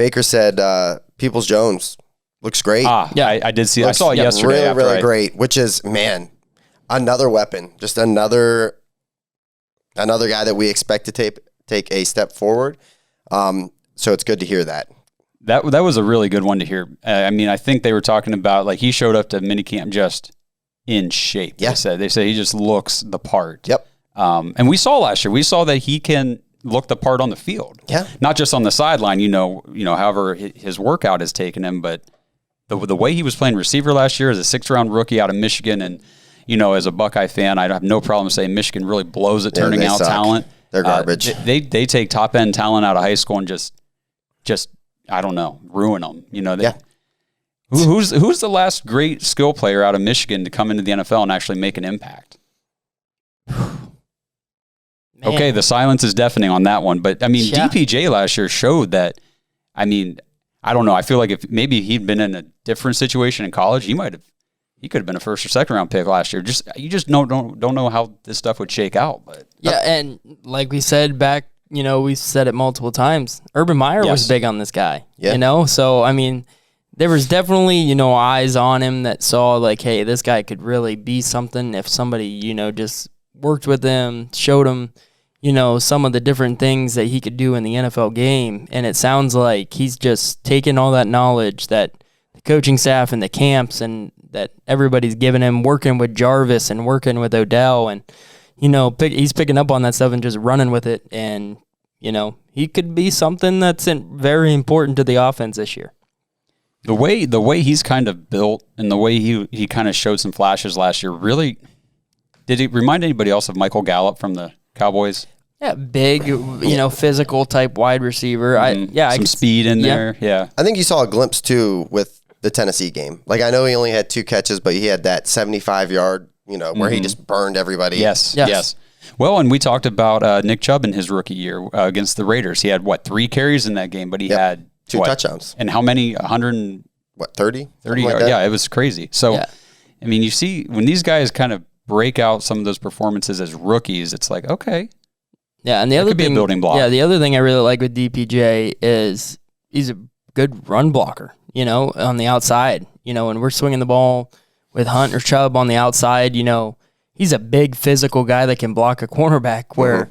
Baker said Peoples-Jones looks great. Yeah, I did see. I saw it yesterday. Really great. Which is, man, another weapon. Just another guy that we expect to take a step forward. So it's good to hear that. That was a really good one to hear. I mean, I think they were talking about, like, he showed up to minicamp just in shape. Yeah. They say he just looks the part. Yep. And we saw last year, that he can look the part on the field. Yeah. Not just on the sideline, however his workout has taken him, but the way he was playing receiver last year as a 6th-round rookie out of Michigan, and, as a Buckeye fan, I have no problem saying Michigan really blows at turning out talent. They're garbage. They take top-end talent out of high school and just I don't know, ruin them. Who's the last great skill player out of Michigan to come into the NFL and actually make an impact? Okay, the silence is deafening on that one. But, I mean, DPJ last year showed that, I mean, I don't know. I feel like if maybe he'd been in a different situation in college, he could have been a 1st or 2nd-round pick last year. You just don't know how this stuff would shake out. But and like we said back, we've said it multiple times. Urban Meyer was big on this guy. Yeah. So I mean, there was definitely eyes on him that saw like, hey, this guy could really be something if somebody just worked with him, showed him some of the different things that he could do in the NFL game. And it sounds like he's just taken all that knowledge that the coaching staff and the camps and that everybody's giving him, working with Jarvis and working with Odell, and he's picking up on that stuff and just running with it. And he could be something that's very important to the offense this year. The way he's kind of built and the way he kind of showed some flashes last year, really, did it remind anybody else of Michael Gallup from the Cowboys? Yeah, big, physical type wide receiver. Some speed in there. Yeah, I think you saw a glimpse too with the Tennessee game. Like, I know he only had 2 catches, but he had that 75-yard, where he just burned everybody. Yes. Well, and we talked about Nick Chubb in his rookie year against the Raiders. He had 3 carries in that game, but he had 2 touchdowns. And how many? 100? 30? 30 yards. Yeah, it was crazy. So, I mean, you see when these guys kind of break out some of those performances as rookies, it's like, okay. Yeah, and the other thing, building block. Yeah, the other thing I really like with DPJ is he's a good run blocker, on the outside. When we're swinging the ball with Hunt or Chubb on the outside, he's a big physical guy that can block a cornerback where,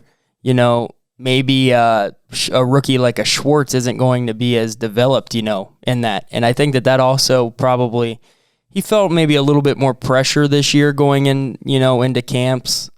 maybe a rookie like a Schwartz isn't going to be as developed, in that. And I think that also probably, he felt maybe a little bit more pressure this year going in, into camps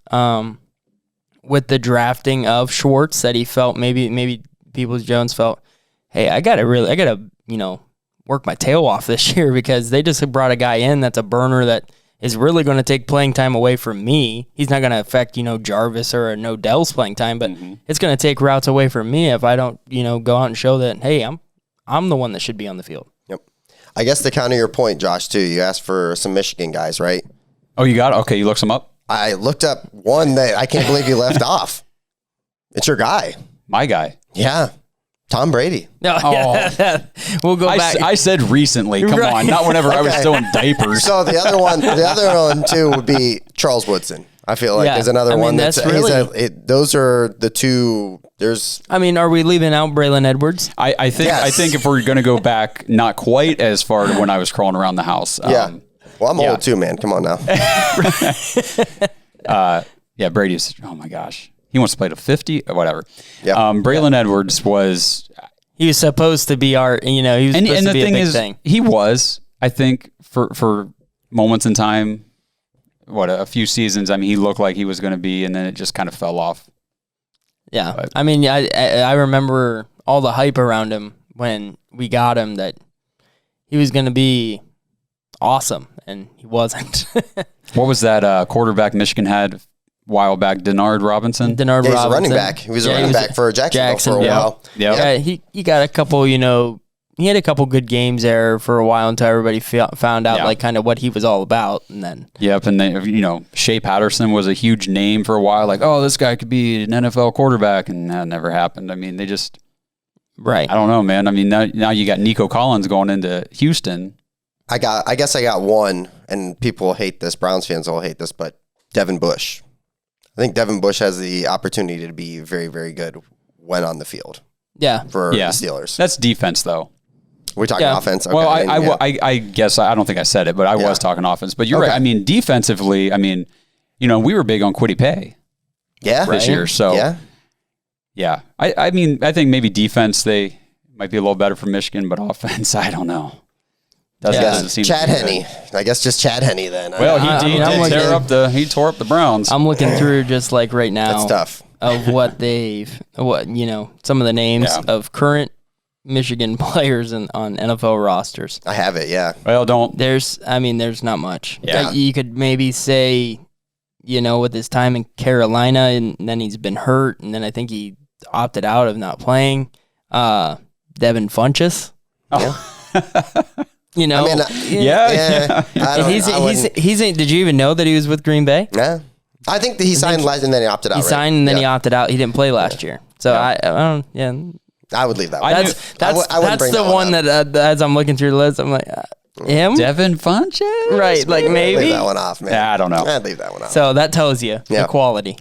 with the drafting of Schwartz, that he felt maybe Peoples-Jones felt, hey, I got to, work my tail off this year because they just brought a guy in that's a burner that is really going to take playing time away from me. He's not going to affect, Jarvis or Odell's playing time, but it's going to take routes away from me if I don't, go out and show that, hey, I'm the one that should be on the field. Yep. I guess to counter your point, Josh, too, you asked for some Michigan guys, right? Oh, you got it? Okay, you looked some up? I looked up one that I can't believe you left off. It's your guy. My guy? Yeah. Tom Brady. No, we'll go back. I said recently. Come on, not whenever I was still in diapers. So the other one too would be Charles Woodson. I feel like is another one that's really, those are the two. Are we leaving out Braylon Edwards? I think if we're going to go back, not quite as far to when I was crawling around the house. Well, I'm old too, man. Come on now. Brady's. Oh my gosh. He wants to play to 50 or whatever. Yeah. Braylon Edwards was... He was supposed to be our, he was supposed to be a big thing. He was, I think, for moments in time, a few seasons, he looked like he was going to be, and then it just kind of fell off. Yeah. But, I remember all the hype around him when we got him, that he was going to be awesome, and he wasn't. What was that quarterback Michigan had while back, Denard Robinson? He's a running back. He was a running back for Jacksonville for a while. Yeah, he got a couple, he had a couple good games there for a while until everybody found out like kind of what he was all about. And then and then, Shea Patterson was a huge name for a while. Like, oh, this guy could be an NFL quarterback, and that never happened. They just I don't know, man. Now you got Nico Collins going into Houston. I guess I got one, and people hate this. Browns fans will hate this, but Devin Bush. I think Devin Bush has the opportunity to be very, very good when on the field. for the Steelers. That's defense, though. We're talking offense. Okay. Well, I guess I don't think I said it, but I was talking offense. But you're right. I mean, defensively, I mean, we were big on Kwity Paye. Yeah. This year. So yeah. I mean, I think maybe defense they might be a little better for Michigan, but offense, I don't know. Doesn't seem Chad Henne. I guess just Chad Henne then. Well, he tore up the Browns. I'm looking through just like right now. That's tough. Of some of the names of current Michigan players on NFL rosters. I have it, yeah. Well, there's not much. Yeah. You could maybe say, with his time in Carolina, and then he's been hurt, and then I think he opted out of not playing. Devin Funchess. I mean, did you even know that he was with Green Bay? Yeah. I think that he signed last and then he opted out. He signed and then he opted out. He didn't play last year. So I would leave that one. That's the one that as I'm looking through the list, I'm like, him? Devin Funchess? Right, like maybe. Leave that one off, man. Yeah, I don't know. I'd leave that one off. So that tells you the quality.